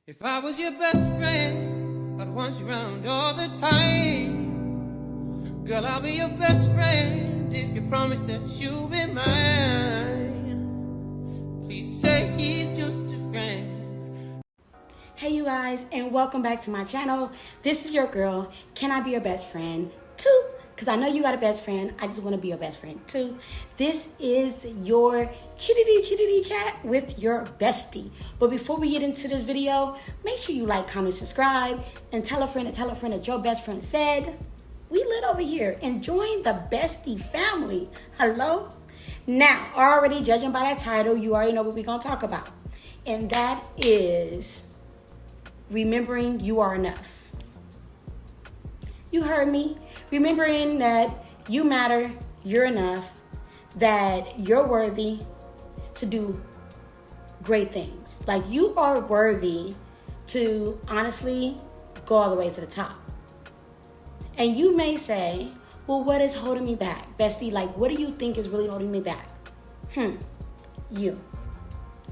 If I was your best friend, I'd want you around all the time. Girl, I'll be your best friend if you promise that you'll be mine. Please say he's just a friend. Hey you guys, and welcome back to my channel. This is your girl, Can I Be Your Best Friend 2? Because I know you got a best friend. I just want to be your best friend too. This is your chitty chat with your bestie. But before we get into this video, make sure you like, comment, subscribe, and tell a friend that your best friend said we lit over here and join the bestie family. Hello? Now, already judging by that title, you already know what we're going to talk about. And that is remembering you are enough. You heard me. Remembering that you matter, you're enough, that you're worthy to do great things. Like, you are worthy to honestly go all the way to the top. And you may say, well, what is holding me back? Bestie, like, what do you think is really holding me back? You.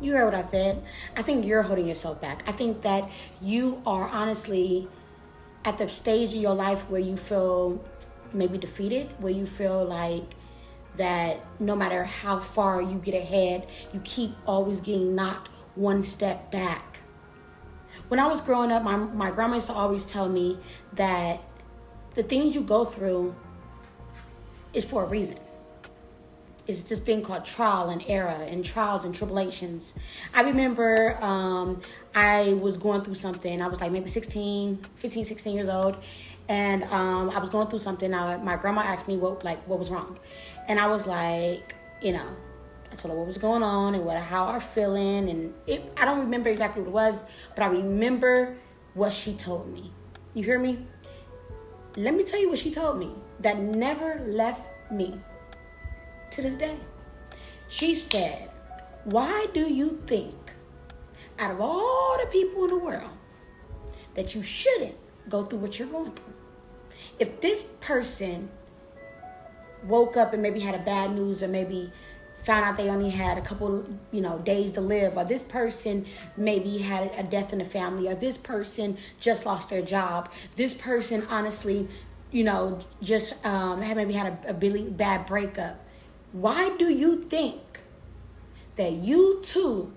You heard what I said. I think you're holding yourself back. I think that you are honestly at the stage of your life where you feel maybe defeated, where you feel like that no matter how far you get ahead, you keep always getting knocked one step back. When I was growing up, my grandma used to always tell me that the things you go through is for a reason. It's this thing called trial and error and trials and tribulations. I remember I was going through something. I was like maybe 15, 16 years old. And I was going through something. My grandma asked me what was wrong. And I was like, I told her what was going on and how I was feeling. And I don't remember exactly what it was, but I remember what she told me. You hear me? Let me tell you what she told me that never left me to this day. She said, why do you think, out of all the people in the world, that you shouldn't go through what you're going through? If this person woke up and maybe had a bad news, or maybe found out they only had a couple, days to live, or this person maybe had a death in the family, or this person just lost their job, this person honestly, just had a really bad breakup. Why do you think that you too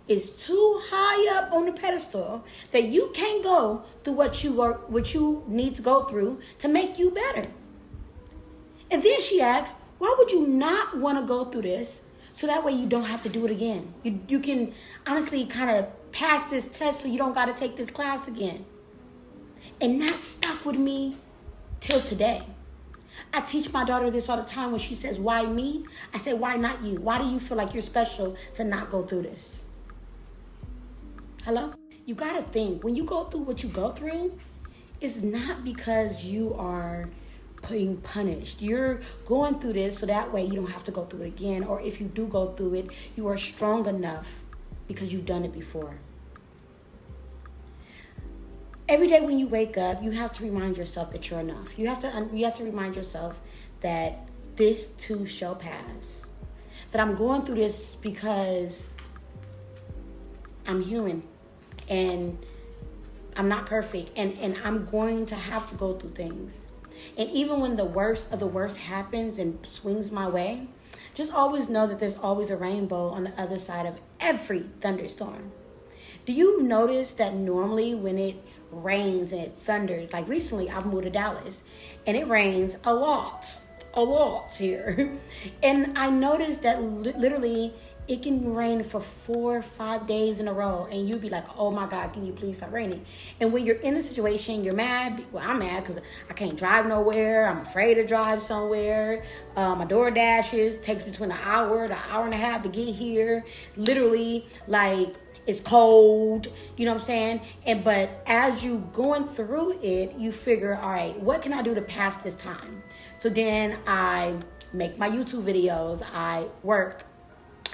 is too high up on the pedestal that you can't go through what you need to go through to make you better? And then she asks, why would you not want to go through this so that way you don't have to do it again? You can honestly kind of pass this test so you don't got to take this class again. And that stuck with me till today. I teach my daughter this all the time. When she says, why me? I say, why not you? Why do you feel like you're special to not go through this? Hello? You got to think, when you go through what you go through, it's not because you are being punished. You're going through this so that way you don't have to go through it again. Or if you do go through it, you are strong enough because you've done it before. Every day when you wake up, you have to remind yourself that you're enough. You have to remind yourself that this too shall pass. That I'm going through this because I'm human and I'm not perfect, and I'm going to have to go through things. And even when the worst of the worst happens and swings my way, just always know that there's always a rainbow on the other side of every thunderstorm. Do you notice that normally when it rains and it thunders, like recently I've moved to Dallas and it rains a lot here. And I noticed that literally it can rain for 4 or 5 days in a row, and you'd be like, oh my God, can you please stop raining? And when you're in the situation, you're mad. Well, I'm mad because I can't drive nowhere. I'm afraid to drive somewhere. My DoorDashes takes between an hour to an hour and a half to get here. Literally, like, it's cold, you know what I'm saying? But as you going through it, you figure, all right, what can I do to pass this time? So then I make my YouTube videos, I work,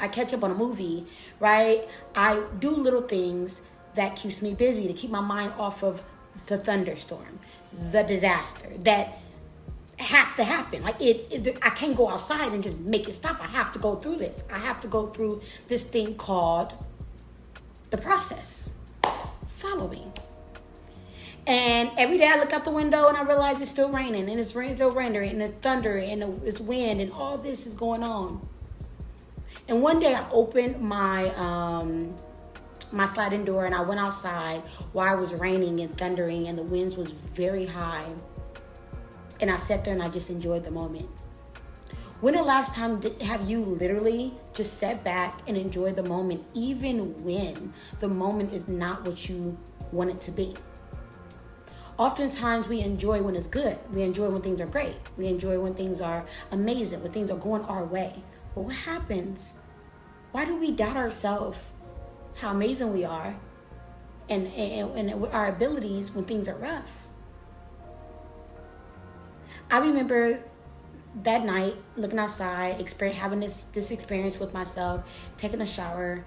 I catch up on a movie, right? I do little things that keeps me busy to keep my mind off of the thunderstorm, the disaster that has to happen. Like I can't go outside and just make it stop. I have to go through this. I have to go through this thing called the process. follow me. And every day I look out the window and I realize it's still raining, and it's still raining, and it's thunder, and it's wind, and all this is going on. And one day I opened my sliding door and I went outside while it was raining and thundering and the winds was very high. And I sat there and I just enjoyed the moment. When the last time have you literally just sat back and enjoyed the moment, even when the moment is not what you want it to be? Oftentimes we enjoy when it's good. We enjoy when things are great. We enjoy when things are amazing, when things are going our way. But what happens? Why do we doubt ourselves, how amazing we are, and our abilities when things are rough? I remember that night looking outside, having this experience with myself, taking a shower,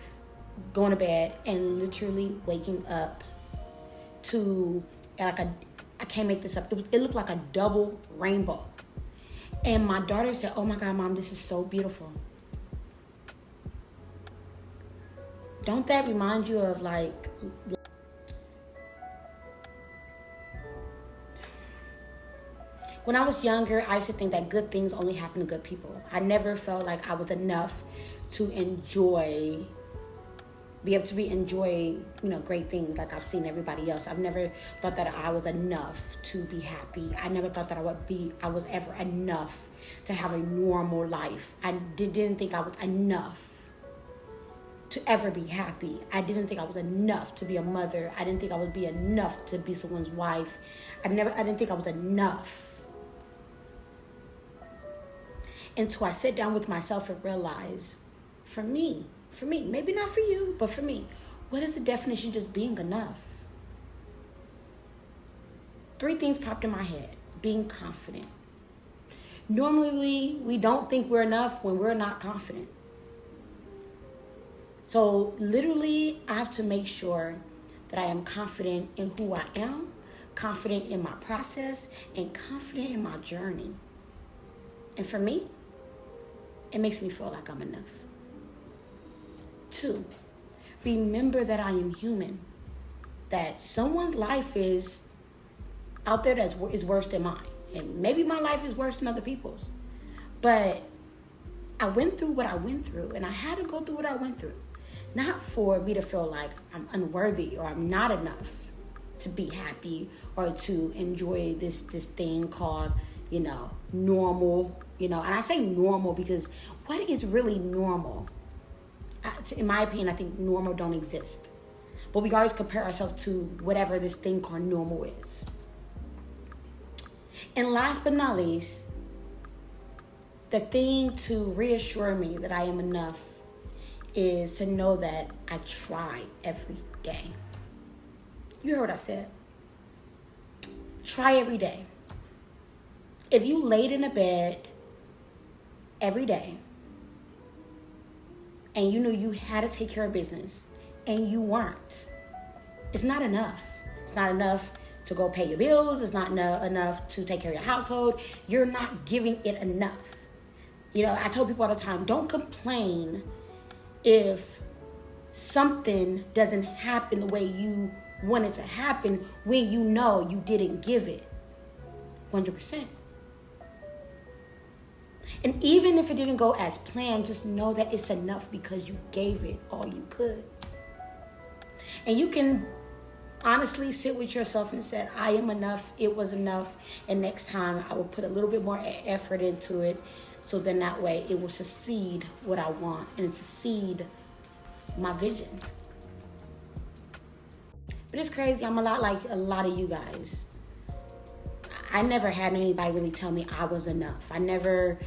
going to bed, and literally waking up to I can't make this up. It looked like a double rainbow. And my daughter said, "Oh my God, Mom, this is so beautiful." Don't that remind you of like... When I was younger, I used to think that good things only happen to good people. I never felt like I was enough to enjoy, great things like I've seen everybody else. I've never thought that I was enough to be happy. I never thought that I was ever enough to have a normal life. I didn't think I was enough to ever be happy. I didn't think I was enough to be a mother. I didn't think I would be enough to be someone's wife. I didn't think I was enough. Until I sit down with myself and realize, for me, maybe not for you, but for me, what is the definition of just being enough? 3 things popped in my head. Being confident. Normally, we don't think we're enough when we're not confident. So literally, I have to make sure that I am confident in who I am, confident in my process, and confident in my journey. And for me, it makes me feel like I'm enough. 2, remember that I am human. That someone's life is out there that is worse than mine. And maybe my life is worse than other people's. But I went through what I went through, and I had to go through what I went through. Not for me to feel like I'm unworthy or I'm not enough to be happy or to enjoy this thing called, normal. And I say normal because what is really normal? In my opinion, I think normal don't exist. But we always compare ourselves to whatever this thing called normal is. And last but not least, the thing to reassure me that I am enough is to know that I try every day. You heard what I said. Try every day. If you laid in a bed every day and you knew you had to take care of business and you weren't, it's not enough. It's not enough to go pay your bills. It's not enough to take care of your household. You're not giving it enough. I tell people all the time, don't complain if something doesn't happen the way you want it to happen when you know you didn't give it 100%. And even if it didn't go as planned, just know that it's enough because you gave it all you could. And you can honestly sit with yourself and say, I am enough, it was enough, and next time I will put a little bit more effort into it, so then that way it will succeed what I want and succeed my vision. But it's crazy, I'm a lot like a lot of you guys. I never had anybody really tell me I was enough. I never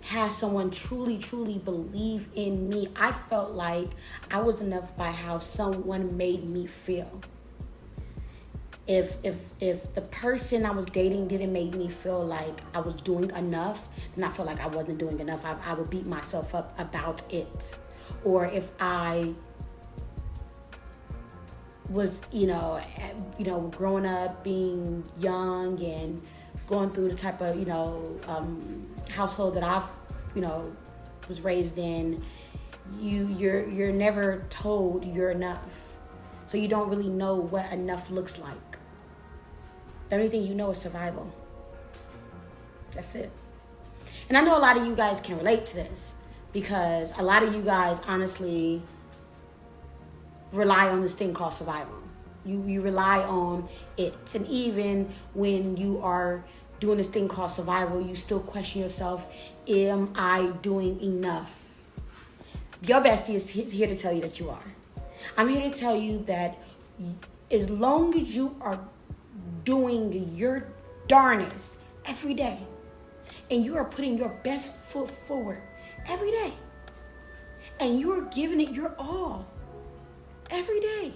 had someone truly believe in me. I felt like I was enough by how someone made me feel. If the person I was dating didn't make me feel like I was doing enough, then I felt like I wasn't doing enough. I would beat myself up about it. Or if I was, growing up, being young and going through the type of, household that I've, was raised in, You're never told you're enough. So you don't really know what enough looks like. The only thing you know is survival. That's it. And I know a lot of you guys can relate to this because a lot of you guys honestly rely on this thing called survival. You rely on it. And even when you are doing this thing called survival, you still question yourself, am I doing enough? Your bestie is here to tell you that you are. I'm here to tell you that as long as you are doing your darnest every day, and you are putting your best foot forward every day, and you are giving it your all every day,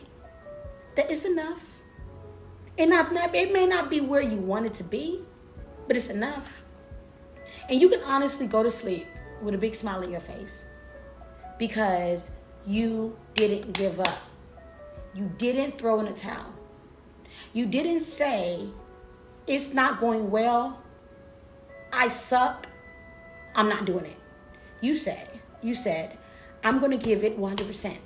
that is enough. And it may not be where you want it to be, but it's enough. And you can honestly go to sleep with a big smile on your face because you didn't give up. You didn't throw in a towel. You didn't say, it's not going well, I suck, I'm not doing it. You said, I'm going to give it 100%.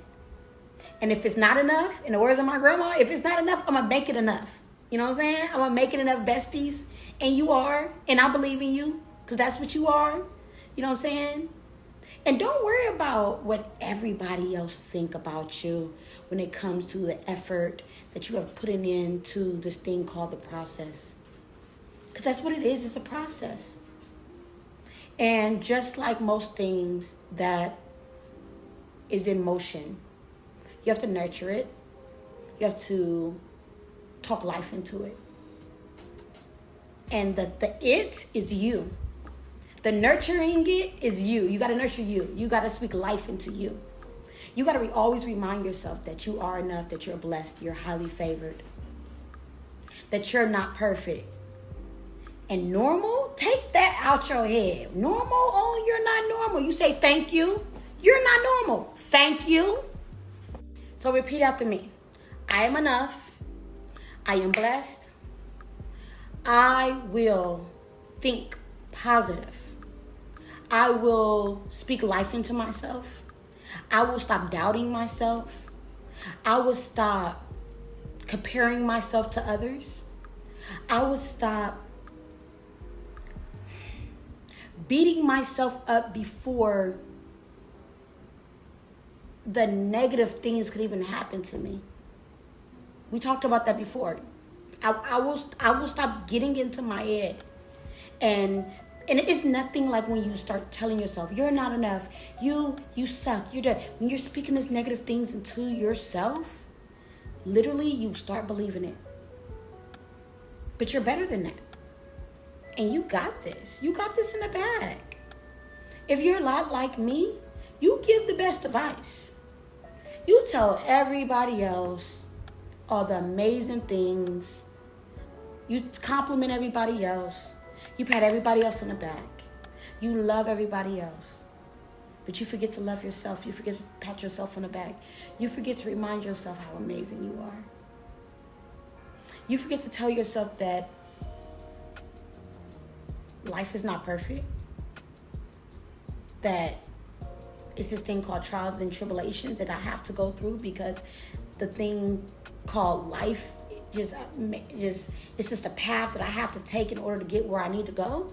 And if it's not enough, in the words of my grandma, if it's not enough, I'm going to make it enough. You know what I'm saying? I'm going to make it enough, besties. And you are. And I believe in you because that's what you are. You know what I'm saying? And don't worry about what everybody else think about you when it comes to the effort that you have put into this thing called the process. Because that's what it is. It's a process. And just like most things that is in motion, you have to nurture it. You have to talk life into it. And the it is you. The nurturing it is you. You got to nurture you. You got to speak life into you. You got to always remind yourself that you are enough, that you're blessed, you're highly favored, that you're not perfect. And normal, take that out your head. Normal, oh, you're not normal. You say thank you. You're not normal. Thank you. So repeat after me. I am enough. I am blessed. I will think positive. I will speak life into myself. I will stop doubting myself. I will stop comparing myself to others. I will stop beating myself up before the negative things could even happen to me. We talked about that before. I will stop getting into my head. And it's nothing like when you start telling yourself, you're not enough, you suck, you're dead. When you're speaking these negative things into yourself, literally you start believing it. But you're better than that. And you got this. You got this in the bag. If you're a lot like me, you give the best advice. You tell everybody else all the amazing things. You compliment everybody else. You pat everybody else on the back. You love everybody else. But you forget to love yourself. You forget to pat yourself on the back. You forget to remind yourself how amazing you are. You forget to tell yourself that life is not perfect. That it's this thing called trials and tribulations that I have to go through because the thing called life it's just a path that I have to take in order to get where I need to go.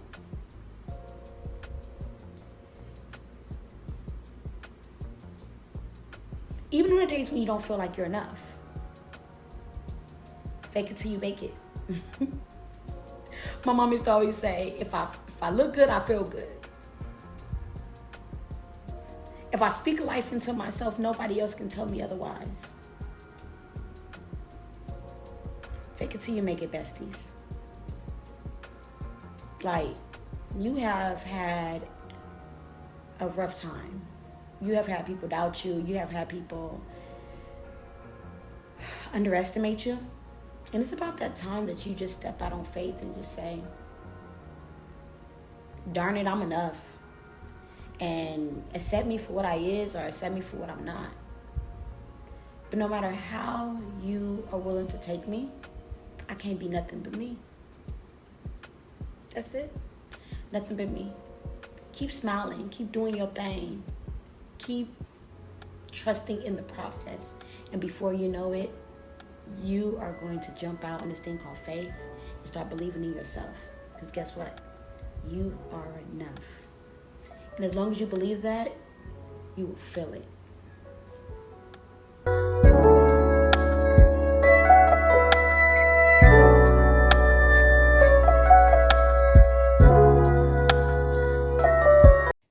Even on the days when you don't feel like you're enough, fake it till you make it. My mom used to always say, if I look good, I feel good. If I speak life into myself, nobody else can tell me otherwise. Fake it till you make it, besties. Like, you have had a rough time. You have had people doubt you. You have had people underestimate you. And it's about that time that you just step out on faith and just say, darn it, I'm enough. And accept me for what I is or accept me for what I'm not. But no matter how you are willing to take me, I can't be nothing but me. That's it. Nothing but me. Keep smiling. Keep doing your thing. Keep trusting in the process. And before you know it, you are going to jump out on this thing called faith and start believing in yourself. Because guess what? You are enough. And as long as you believe that, you will feel it.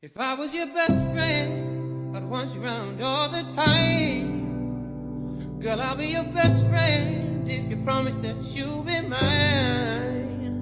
If I was your best friend, I'd want you around all the time. Girl, I'll be your best friend if you promise that you'll be mine.